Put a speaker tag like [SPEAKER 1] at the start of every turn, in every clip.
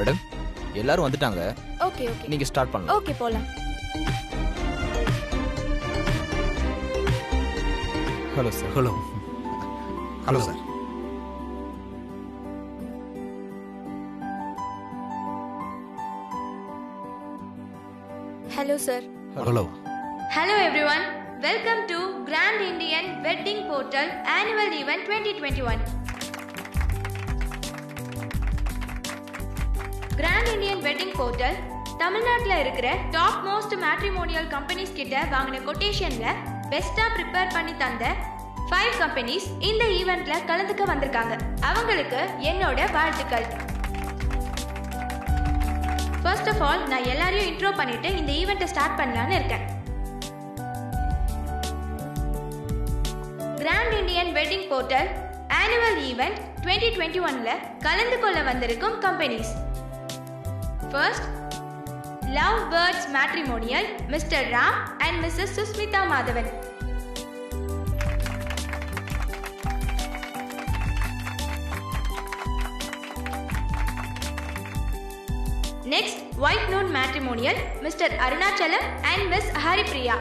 [SPEAKER 1] Madam எல்லாரும் வந்துட்டாங்க.
[SPEAKER 2] Okay okay
[SPEAKER 1] நீங்க ஸ்டார்ட் பண்ணலாம்.
[SPEAKER 2] ஓகே போலாம்.
[SPEAKER 1] Hello sir.
[SPEAKER 3] Hello hello sir.
[SPEAKER 2] Hello sir.
[SPEAKER 3] Hello.
[SPEAKER 4] Hello everyone, welcome to Grand Indian Wedding Portal Annual Event 2021. Grand Indian Wedding Portal தமிழ்நாட்டில் இருக்கிற top most matrimonial companies கிட்ட வாங்கின கொட்டேஷன்ல பெஸ்டா ப்ரிப்பேர் பண்ணி தந்த 5 கம்பெனிஸ் இந்த ஈவெண்ட்ல கலந்துக்க வந்திருக்காங்க. அவங்களுக்கு என்னோட வாழ்த்துக்கள். ஃபர்ஸ்ட் ஆஃப் ஆல் நான் எல்லாரையும் இன்ட்ரோ பண்ணிட்டு இந்த ஈவெண்ட்டை ஸ்டார்ட் பண்ணலான்னு இருக்கேன். Grand Indian wedding portal annual event 2021ல கலந்து கொள்ள வந்திருக்கும் companies. First, love birds matrimonial Mr Ram and Mrs Sushmita Madhavan. Next, white noon matrimonial Mr Arunachalam and miss Haripriya.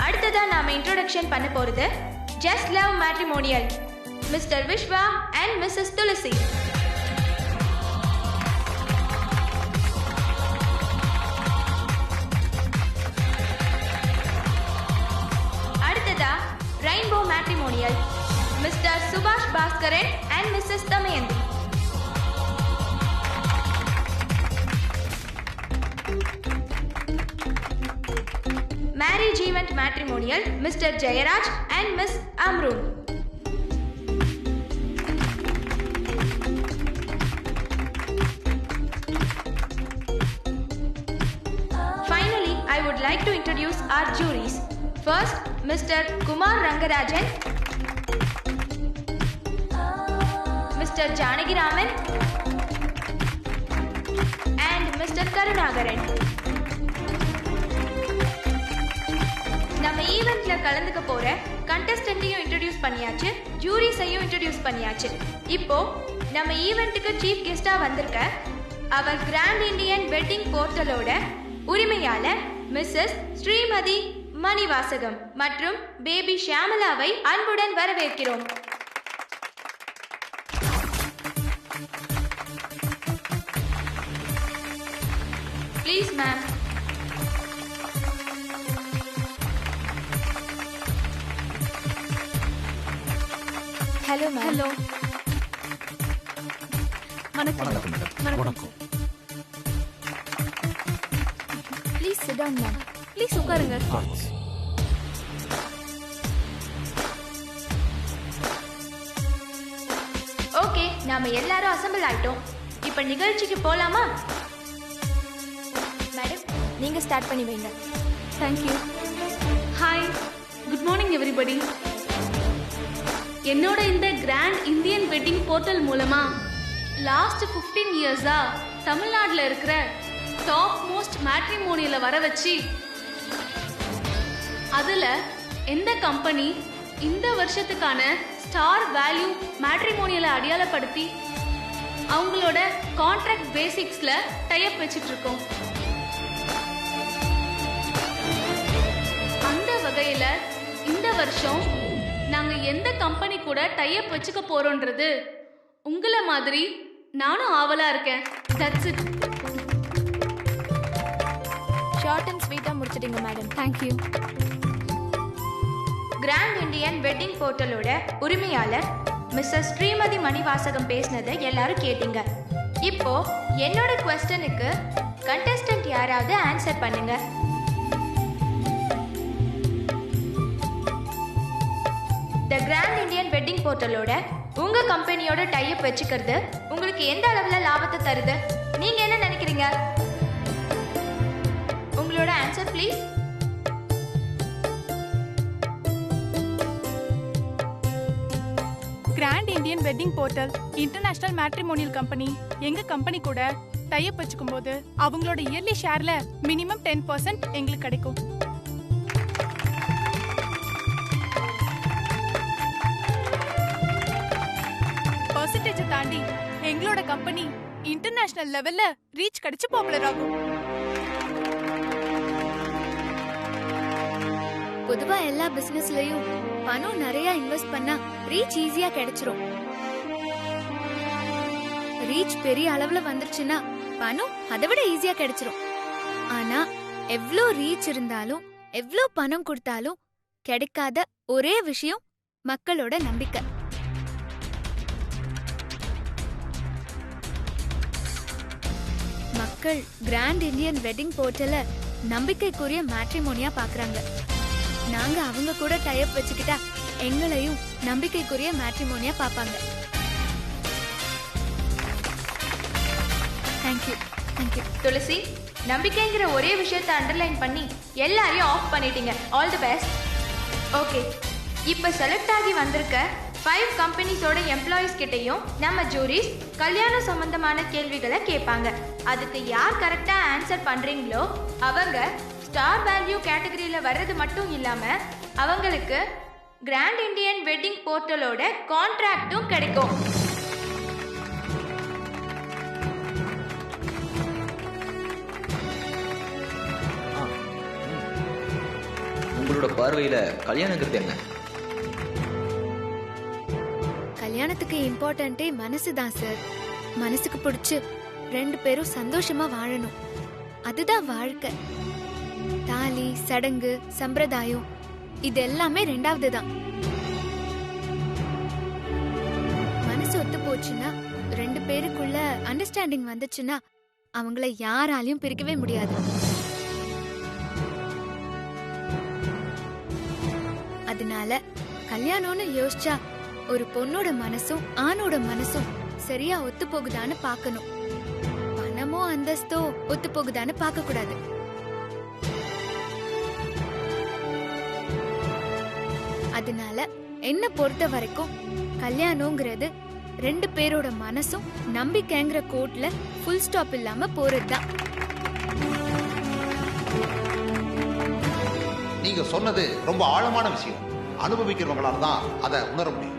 [SPEAKER 4] அடுத்ததா நாம இன்ட்ரோடக்ஷன் பண்ண போறது just love matrimonial Mr Vishwa and Mrs Thulasi. அடுத்ததா rainbow matrimonial Mr Subash Bhaskaran and Mrs Damayanthi. Marriage Event Matrimonial Mr. Jayaraj and Miss Amrun. Finally, I would like to introduce our juries. First, Mr. Kumar Rangarajan, Mr. Janagi Raman and Mr. Karunagaran. நம்ம ஈவெண்ட்ல கலந்துக்க போற கண்டஸ்டன்ட்டையும் introduce பண்ணியாச்சு, ஜூரிஸையும் introduce பண்ணியாச்சு. இப்போ நம்ம ஈவெண்ட்டுக்கு chief கெஸ்டா வந்திருக்க அவர் கிராண்ட் இந்தியன் வெட்டிங் போர்ட்டலோட உரிமையாளர் மிஸ்ஸஸ் ஸ்ரீமதி மணிவாசகம் மற்றும் பேபி ஷியாமலாவை அன்புடன் வரவேற்கிறோம். Please ma'am.
[SPEAKER 2] Hello ma'am.
[SPEAKER 5] Hello. வணக்கம்.
[SPEAKER 3] வணக்கம் மேடம். வணக்கம்.
[SPEAKER 2] Please sit down ma'am.
[SPEAKER 5] Please உட்காருங்க.
[SPEAKER 4] ஓகே, நாம எல்லாரும் அசெம்பிள் ஆயிட்டோம். இப்ப நிகழ்ச்சிக்கு போலாமா?
[SPEAKER 2] மேடம் நீங்க ஸ்டார்ட் பண்ணி வைங்க.
[SPEAKER 5] Thank you. Hi, good morning everybody. என்னோட இந்த கிராண்ட் இந்தியன் வெட்டிங் போர்ட்டல் மூலமா லாஸ்ட் 15 இயர்ஸா தமிழ்நாட்டில் இருக்கிற டாப் மோஸ்ட் மேட்ரிமோனியலை வர வச்சு அதில் எந்த கம்பெனி இந்த வருஷத்துக்கான ஸ்டார் வேல்யூ மேட்ரிமோனியலை அடையாளப்படுத்தி அவங்களோட கான்ட்ராக்ட் பேசிக்ஸில் டைப் வச்சுட்டு இருக்கோம். அந்த வகையில் இந்த வருஷம் நாங்கள் எந்த கம்பெனி கூட டைப் வச்சுக்க போறோன்றது உங்களை மாதிரி நானும் ஆவலா இருக்கேன். That's it.
[SPEAKER 2] ஷார்ட் அண்ட் ஸ்வீட்டா முடிச்சிட்டீங்க madam.
[SPEAKER 5] Thank you.
[SPEAKER 4] Grand Indian wedding போர்ட்டலோட உரிமையாளர் மிஸ்ஸஸ் ஸ்ரீமதி மணிவாசகம் பேசினதை எல்லாரும் கேட்டீங்க. இப்போ என்னோட குவெஸ்டனுக்கு கண்டஸ்டன்ட் யாராவது ஆன்சர் பண்ணுங்க. த கிராண்ட் இந்தியன் வெட்டிங் போர்ட்டலோட உங்க கம்பெனியோட டைப் வச்சுக்கிறது உங்களுக்கு எந்த அளவுல லாபத்தை தருது? நீங்க என்ன நினைக்கிறீங்க? உங்களோட answer please.
[SPEAKER 6] Grand Indian wedding portal international matrimonial company எங்க கம்பெனி கூட டைப் வச்சுக்கும் போது அவங்களோட இயர்லி ஷேர்ல மினிமம் 10% எங்களுக்கு கிடைக்கும். பெர்சன்டேஜ் தாண்டி எங்களோட கம்பெனி இன்டர்நேஷனல் லெவல்ல ரீச் கிடைச்சு பாப்புலர் ஆகும்.
[SPEAKER 7] பொதுவா எல்லா பிசினஸ்லயும் பணம் நிறைய இன்வெஸ்ட் பண்ணா ரீச் ஈஸியா கிடைச்சிரும். ரீச் பெரிய அளவுல வந்துருச்சுன்னா பணம் அதை விட ஈஸியா கிடைச்சிரும். ஆனா எவ்ளோ ரீச் இருந்தாலும் எவ்ளோ பணம் கொடுத்தாலும் கிடைக்காத ஒரே விஷயம் மக்களோட நம்பிக்கை. மக்கள் கிராண்ட் இந்தியன் வெட்டிங் போர்ட்டல நம்பிக்கைக்குரிய மேட்ரிமோனியா பாக்குறாங்க. நாங்க அவங்க கூட டைப் வச்சுக்கிட்டா எங்களையும் நம்பிக்கைக்குரிய மேட்ரிமோனியா பாப்பாங்க. தேங்க்யூ. தேங்க்யூ
[SPEAKER 4] துளசி, நம்பிக்கைங்கிற ஒரே விஷயத்தை அண்டர்லைன் பண்ணி எல்லாரையும் ஆஃப் பண்ணிட்டீங்க. All the best. ஓகே, இப்போ செலக்ட் ஆகி வந்திருக்க 5 கம்பெனிஸோட எம்ப்ளாயீஸ் கிட்டையும் நம்ம ஜூரிஸ் கல்யாணம் சம்பந்தமான கேள்விகளை கேட்பாங்க. அதுக்கு யார் கரெக்டாக ஆன்சர் பண்ணுறீங்களோ அவங்க ஸ்டார் வேல்யூ கேட்டகரியில் வர்றது மட்டும் இல்லாமல் அவங்களுக்கு கிராண்ட் இண்டியன் வெட்டிங் போர்ட்டலோட கான்ட்ராக்டும் கிடைக்கும்.
[SPEAKER 1] உங்களோட பார்வையில கல்யாணங்கிறது என்ன?
[SPEAKER 7] கல்யாணத்துக்கு இம்பார்ட்டன்ட்டே மனசுதான் சார். மனசுக்கு பிடிச்சு 2 பேரும் சந்தோஷமா வாழணும். அதுதான் வாழ்க்கை. தாலி, சடங்கு, சம்பிரதாயம் இது எல்லாமே 2வது தான். மனசு ஒத்து போச்சுன்னா 2 பேருக்குள்ள அண்டர்ஸ்டாண்டிங் வந்துச்சுன்னா அவங்கள யாராலையும் பிரிக்கவே முடியாது. அதனால கல்யாணம்னு யோசிச்சா ஒரு பொண்ணோட மனசும் ஆணோட மனசும் சரியா ஒத்து போகுதான்னு பார்க்கணும். பணமோ அந்தஸ்தோ ஒத்து போகுதான்னு பார்க்க கூடாது. அதனால என்ன பொறுத்த வரைக்கும் கல்யாணம்ங்கிறது 2 பேரோட மனசும் நம்பிக்கைங்கிற கோட்ல ஃபுல் ஸ்டாப் இல்லாம போறதுதான்.
[SPEAKER 3] நீங்க சொன்னது ரொம்ப ஆழமான விஷயம். அனுபவிக்கிறவங்களால தான் அதை உணர முடியும்.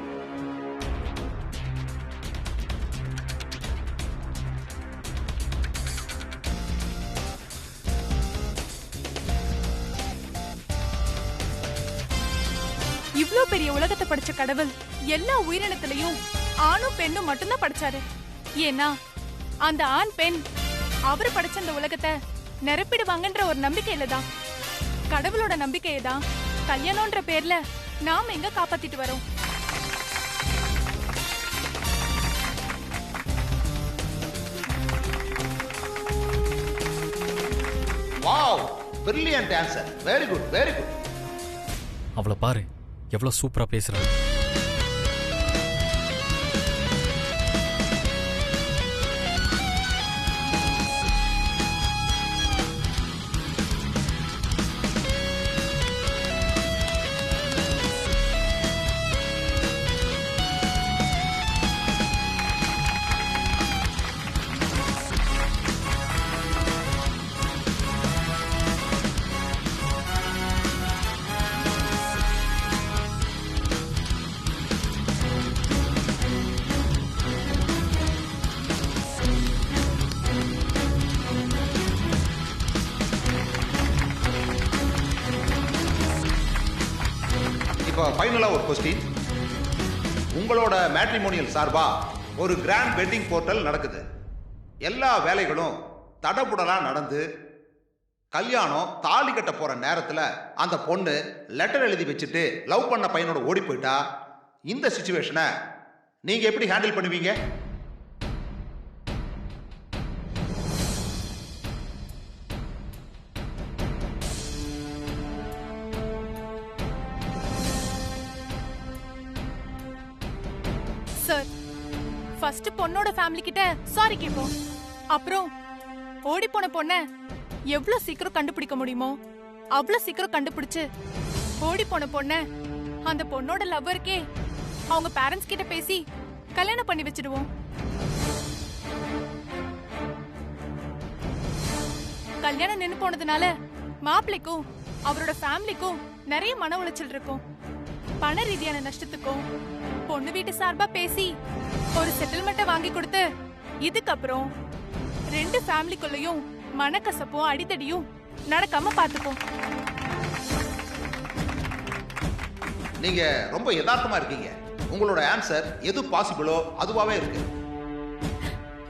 [SPEAKER 6] இவ்ளோ பெரிய உலகத்தை படைச்ச கடவுள் எல்லா உயிரினத்திலையும் ஆணும் பெண்ணும் மட்டும்தான் படைச்சாரு. ஏன்னா அந்த ஆண் பெண் அவரு படைச்ச அந்த உலகத்தை நிரப்பிடுவாங்கன்ற ஒரு நம்பிக்கையில தான், கடவுளோட நம்பிக்கையை தான் கல்யாணம்ன்ற பேர்ல நாம எங்க காப்பாத்திட்டு வரோம்.
[SPEAKER 3] Wow, brilliant answer. Very good, very good.
[SPEAKER 8] அவளை பாரு, எவ்வளவு சூப்பரா பேசுறாங்க.
[SPEAKER 3] இப்போ ஃபைனலா ஒரு கொஸ்டின். உங்களோட மேட்ரிமோனியல் சார்பா ஒரு கிராண்ட் வெட்டிங் போர்ட்டல் நடக்குது. எல்லா வேலைகளும் தடபுடலா நடந்து கல்யாணம் தாலி கட்ட போற நேரத்துல அந்த பொண்ணு லெட்டர் எழுதி வச்சுட்டு லவ் பண்ண பையனோட ஓடி போயிட்டா, இந்த சிச்சுவேஷனை நீங்க எப்படி ஹேண்டில் பண்ணுவீங்க?
[SPEAKER 6] சார், ஃபர்ஸ்ட் பொண்ணோட ஃபேமிலி கிட்ட சாரி கேட்போம். அப்புறம் ஓடி போன பொண்ண எவ்வளவு சீக்கிரம் கண்டுபிடிக்க முடியுமோ அவ்வளவு சீக்கிரம் கண்டுபிடிச்சு ஓடி போன பொண்ண அந்த பொண்ணோட லவ்வருக்கே அவங்க பேரண்ட்ஸ் கிட்ட பேசி கல்யாணம் பண்ணி வச்சிடுவோம். கல்யாணம் நின்னு போனதுனால மாப்பிள்ளைக்கும் அவரோட ஃபேமிலிக்கும் நிறைய மன உளைச்சல் இருக்கும். பண ரீதியான நஷ்டத்துக்கும் பொண்ணு வீட்டு சார்பா பேசி ஒரு செட்டில்மெண்ட்டை வாங்கி கொடுத்து இதுக்கப்புறம் ரெண்டு ஃபேமிலிக்குள்ளயும் மனக்கசப்பும் அடித்தடியும் நடக்காம பாத்துப்போம்.
[SPEAKER 3] நீங்க ரொம்ப யதார்த்தமா இருக்கீங்க. உங்களோட ஆன்சர் எது பாசிபிளோ அதுவாவே இருக்கு.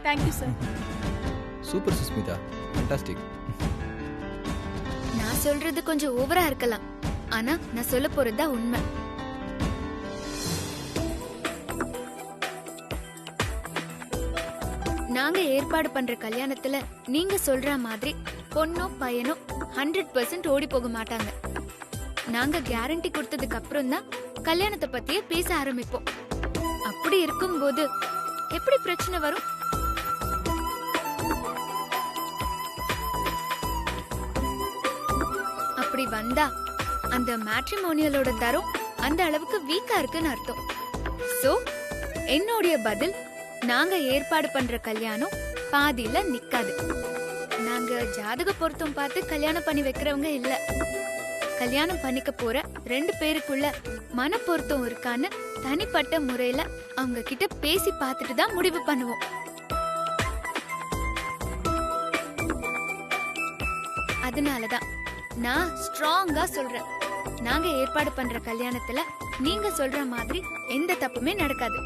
[SPEAKER 6] Thank you sir.
[SPEAKER 1] Super Sushmita, fantastic.
[SPEAKER 7] நான் சொல்றது கொஞ்சம் ஓவரா இருக்கலாம், ஆனா நான் சொல்ல போறதுதான் உண்மை. நாங்க ஏற்பாடு பண்ற கல்யாணத்துல நீங்க சொல்ற மாதிரி பொண்ணும் பையனும் 100% ஓடி போக மாட்டாங்க. நாங்க கேரண்டி கொடுத்ததுக்கு அப்புறம் தான் கல்யாணத்தை பத்தியே பேச ஆரம்பிப்போம். அப்படி இருக்கும்போது எப்படி பிரச்சனை வரும்? அப்படி வந்தா அந்த மேட்ரிமோனியலோட தரம் அந்த அளவுக்கு வீக்கா இருக்குன்னு அர்த்தம். சோ என்னுடைய பதில், நாங்க ஏற்பாடு பண்ற கல்யாணம் பாதியில நிக்காது. நாங்க ஜாதக பொருத்தம் பார்த்து கல்யாணம் பண்ணி வைக்கிறவங்க இல்ல. கல்யாணம் பண்ணிக்க போற ரெண்டு பேருக்குள்ள மன பொருத்தம் இருக்கான்னு தனிப்பட்ட முறையில அவங்க கிட்ட பேசி பார்த்துட்டு தான் முடிவு பண்ணுவோம். அதனாலதான் நான் ஸ்ட்ராங்கா சொல்றேன், நாங்க ஏற்பாடு பண்ற கல்யாணத்துல நீங்க சொல்ற மாதிரி எந்த தப்புமே நடக்காது.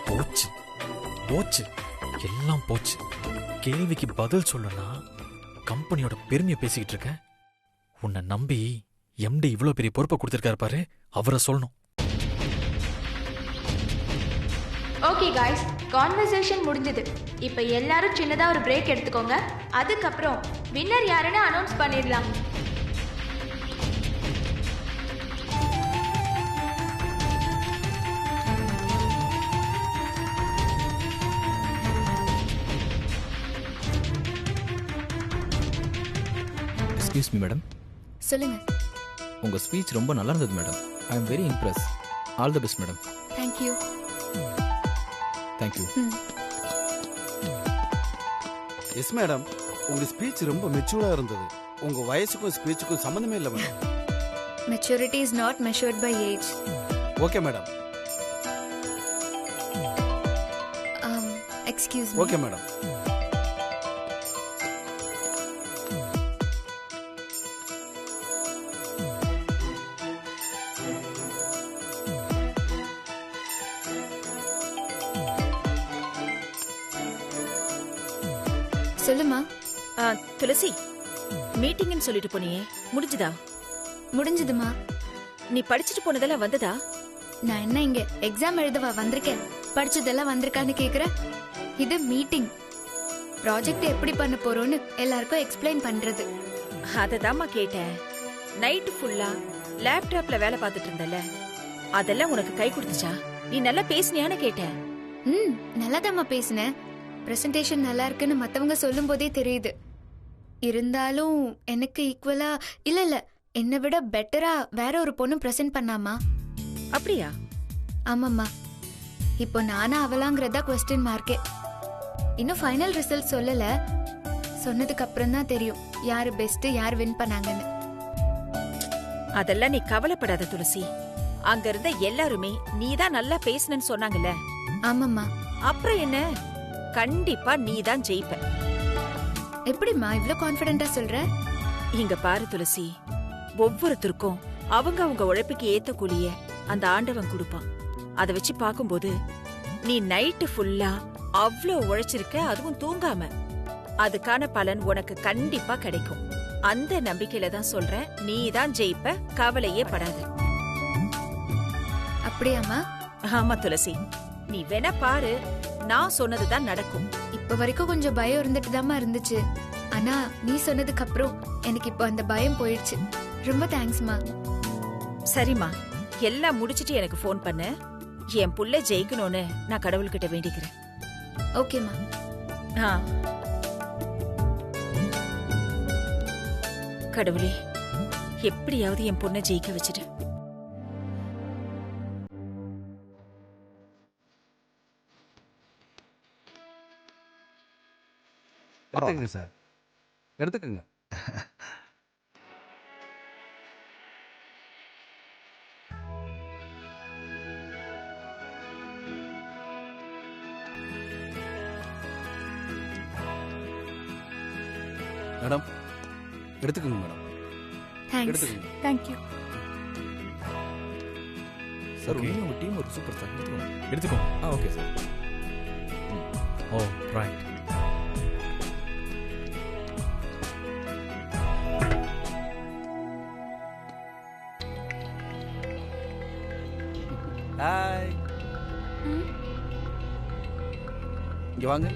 [SPEAKER 8] போச்சு போச்சு, எல்லாம் போச்சு. கேள்விக்கு பதில் சொல்லனா கம்பெனியோட பெருமையை பேசிக்கிட்டு இருக்க. உன்னை நம்பி எம்டி இவ்வளோ பெரிய பொறுப்பை கொடுத்துருக்காரு பாரு, அவரை சொல்லணும்.
[SPEAKER 4] ஓகே காய்ஸ், கான்வர்சேஷன் முடிஞ்சது. இப்போ எல்லாரும் சின்னதாக ஒரு பிரேக் எடுத்துக்கோங்க. அதுக்கப்புறம் வின்னர் யாருன்னு அனௌன்ஸ் பண்ணிடலாம்.
[SPEAKER 1] Excuse me madam.
[SPEAKER 7] சொல்லுங்க.
[SPEAKER 1] உங்கள் ஸ்பீச் ரொம்ப நல்லா இருந்தது madam. I am very impress. All the best madam.
[SPEAKER 7] Thank you.
[SPEAKER 1] Thank you.
[SPEAKER 9] Yes madam, உங்க ஸ்பீச் ரொம்ப மெச்சூர்டா இருந்தது. உங்க வயசுக்கும் ஸ்பீச்சுக்கும் சம்பந்தமே இல்லை madam.
[SPEAKER 7] Maturity is not measured by age.
[SPEAKER 9] Okay madam.
[SPEAKER 7] Excuse me.
[SPEAKER 9] Okay madam.
[SPEAKER 7] சொல்லுமா.
[SPEAKER 10] துளசி, மீட்டிங்னு சொல்லிட்டு போனியே, முடிஞ்சுதா?
[SPEAKER 7] முடிஞ்சதுமா.
[SPEAKER 10] நீ படிச்சுட்டு போனதெல்லாம் வந்ததா?
[SPEAKER 7] நான் என்ன இங்க எக்ஸாம் எழுதவா வந்திருக்கேன்? படிச்சதெல்லாம் வந்திருக்கான்னு கேக்குற? இது மீட்டிங். ப்ராஜெக்ட் எப்படி பண்ண போறோம்னு எல்லாருக்கும் எக்ஸ்பிளைன் பண்றது.
[SPEAKER 10] அததாம்மா கேட்டேன். நைட்டு ஃபுல்லா லேப்டாப்ல வேலை பார்த்துட்டு இருந்தல, அதெல்லாம் உனக்கு கை கொடுத்துச்சா? நீ நல்லா பேசினியான்னு கேட்டேன்.
[SPEAKER 7] நல்லாதாம்மா பேசினேன். பிரசன்டேஷன் நல்லா இருக்குன்னு மத்தவங்க சொல்லும் போதே தெரியுது. இருந்தாலும் எனக்கு ஈக்குவலா இல்ல என்னை விட பெட்டரா வேற ஒரு பொண்ணு பிரசன்ட் பண்ணாமா.
[SPEAKER 10] அப்படியா?
[SPEAKER 7] ஆமாம்மா. இப்போ நானா அவளாங்கிறதா கொஸ்டின் மார்க்கே. இன்னும் ஃபைனல் ரிசல்ட் சொல்லல. சொன்னதுக்கு அப்புறம் தான் தெரியும் யாரு பெஸ்ட், யார் வின் பண்ணாங்கன்னு.
[SPEAKER 10] அதெல்லாம் நீ கவலைப்படாத துளசி. அங்க இருந்த எல்லாருமே நீதான் நல்லா பேசுனன்னு சொன்னாங்கல்ல.
[SPEAKER 7] ஆமாம்மா.
[SPEAKER 10] அப்புறம் என்ன, கண்டிப்பா நீதான் ஜெயிப்ப.
[SPEAKER 7] எப்படிம்மா இவ்ளோ கான்ஃபிடென்ட்டா சொல்ற?
[SPEAKER 10] இங்க பாரு துளசி, ஒவ்வொருத்தருக்கும் அவங்க அவங்க உழைப்புக்கு ஏத்த கூலிய அந்த ஆண்டவன் கொடுப்பான். அத வச்சு பாக்கும்போது நீ நைட்டு ஃபுல்லா அவ்ளோ உழைச்சிருக்க, அதுவும் தூங்காம. அதுக்கான பலன் உனக்கு கண்டிப்பா கிடைக்கும். அந்த நம்பிக்கையில தான் சொல்றேன், நீ தான் ஜெயிப்ப, கவலையே படாத.
[SPEAKER 7] அப்படியாம்மா?
[SPEAKER 10] ஆமா துளசி, நீ வேணா பாரு, நான் சொன்னதுதான் நடக்கும்.
[SPEAKER 7] இப்ப வரைக்கும் கொஞ்சம் பயம் இருந்துட்டு தாமா இருந்துச்சு. ஆனா நீ சொன்னதுக்கு அப்புறம் எனக்கு இப்போ அந்த பயம் போயிடுச்சு. ரொம்ப தேங்க்ஸ்மா.
[SPEAKER 10] சரிம்மா, எல்லாம் முடிச்சிட்டு எனக்கு ஃபோன் பண்ணு. என் புள்ள ஜெயிக்கணும்னு நான் கடவுள்கிட்ட வேண்டிக்கிறேன்.
[SPEAKER 7] ஓகேம்மா.
[SPEAKER 10] கடவுளே, எப்படியாவது என் பொண்ணை ஜெயிக்க வச்சுட்டு.
[SPEAKER 9] எடுத்துக்கங்க சார், எடுத்துக்கங்க. மேடம் எடுத்துக்கங்க மேடம்,
[SPEAKER 7] தேங்க்ஸ்.
[SPEAKER 9] எடுத்துக்கங்க.
[SPEAKER 6] தேங்க்யூ.
[SPEAKER 1] Sir
[SPEAKER 8] Okay.
[SPEAKER 1] உங்க டீம் ஒரு சூப்பர் சார். எடுத்துக்கோங்க.
[SPEAKER 8] எடுத்துக்கோ.
[SPEAKER 1] Okay sir.
[SPEAKER 8] Oh right.
[SPEAKER 9] Hi, இங்க வாங்க.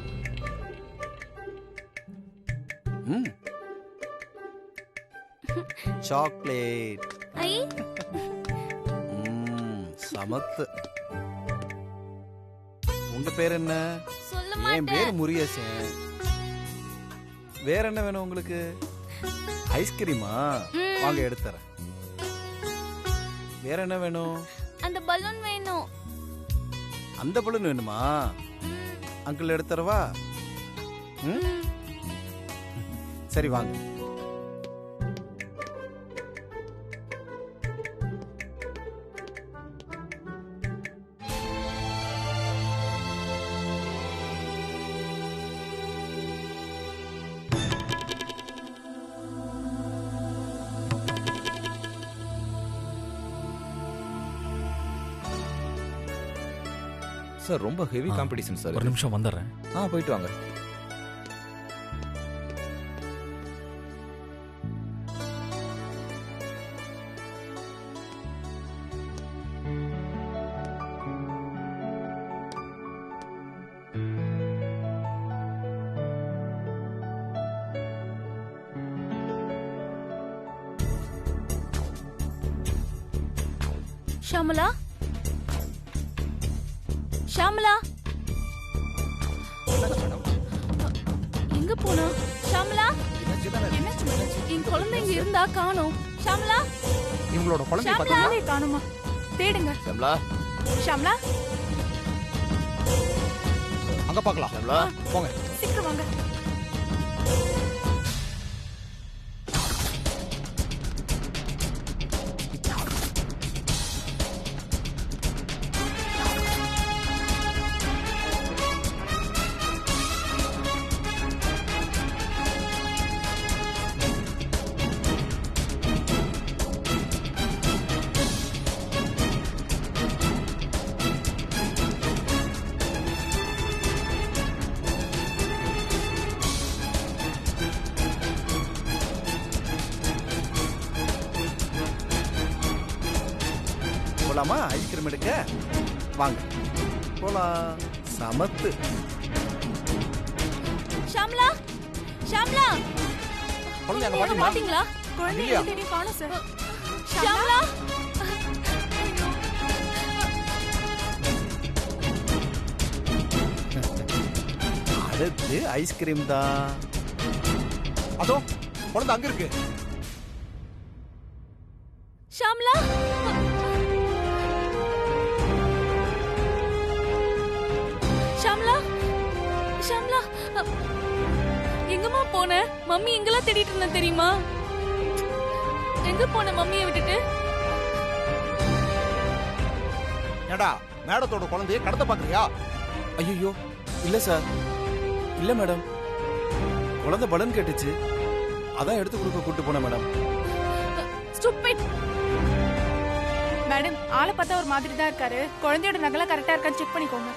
[SPEAKER 9] சாக்லேட்.
[SPEAKER 7] ஐ
[SPEAKER 9] சமத்து. உங்க பேர் என்ன?
[SPEAKER 7] சொல்ல
[SPEAKER 9] என்
[SPEAKER 7] மாட்டேன்.
[SPEAKER 9] பேர் முருகேசன். வேற என்ன வேணும் உங்களுக்கு? ஐஸ்கிரீமா? வாங்க எடுத்துறேன். வேற என்ன வேணும்?
[SPEAKER 7] அந்த பலூன் வேணும்.
[SPEAKER 9] அந்த பலூன் வேணுமா? அங்கிள் எடுத்துறவா? சரி வாங்க.
[SPEAKER 1] சார் ரொம்ப ஹெவி காம்படிஷன் சார்.
[SPEAKER 8] ஒரு நிமிஷம் வந்துடுறேன்.
[SPEAKER 1] போயிட்டு வாங்க.
[SPEAKER 6] ஷாமலா, ஷாமலா, எங்க போனா? ஷாமலா, என்னாச்சு மேடம்? என் குழந்தை இங்க இருந்தா காணோம். ஷாமலா,
[SPEAKER 3] இவங்களோட குழந்தை
[SPEAKER 6] ஷாமலா
[SPEAKER 3] பார்த்தீங்களா?
[SPEAKER 6] காணோமா? தேடுங்க.
[SPEAKER 3] ஷம்லா,
[SPEAKER 6] ஷாமலா,
[SPEAKER 3] அங்க பார்க்கலாம். ஷம்லா, போங்க.
[SPEAKER 6] சீக்கிரம் வாங்க.
[SPEAKER 9] போலாமா ஐஸ்கிரீம் எடுக்க? வாங்க போலாம். சமத்து.
[SPEAKER 6] ஷாமலா, ஷாமலா,
[SPEAKER 3] குழந்தை அங்க
[SPEAKER 6] நீங்க
[SPEAKER 3] பாத்தீங்களா?
[SPEAKER 6] பாத்தீங்களா? குழந்தை
[SPEAKER 3] இல்லையா?
[SPEAKER 6] தேடி காணோம் சார். ஷாமலா,
[SPEAKER 9] அடுத்து ஐஸ்கிரீம் தான்.
[SPEAKER 3] அதோ குழந்தை அங்க இருக்கு.
[SPEAKER 6] ஷாமலா, ஷாமலா, ஷாமலா, எங்கம்மா போன? மம்மி எங்கெல்லாம் தேடிட்டு இருந்தேன் தெரியுமா? எங்க போன மம்மியை விட்டுட்டு?
[SPEAKER 3] ஏடா மேடத்தோட குழந்தைய கடத்த பாக்குறியா?
[SPEAKER 9] ஐயோ இல்ல சார், இல்ல மேடம். குழந்தை பலன் கேட்டுச்சு, அதான் எடுத்து கொடுக்க கூட்டு போனேன் மேடம்.
[SPEAKER 6] ஸ்டூபிட். மேடம், ஆளை பார்த்தா ஒரு மாதிரி தான் இருக்காரு. குழந்தையோட நகலா கரெக்டா இருக்கான்னு செக் பண்ணிக்கோங்க.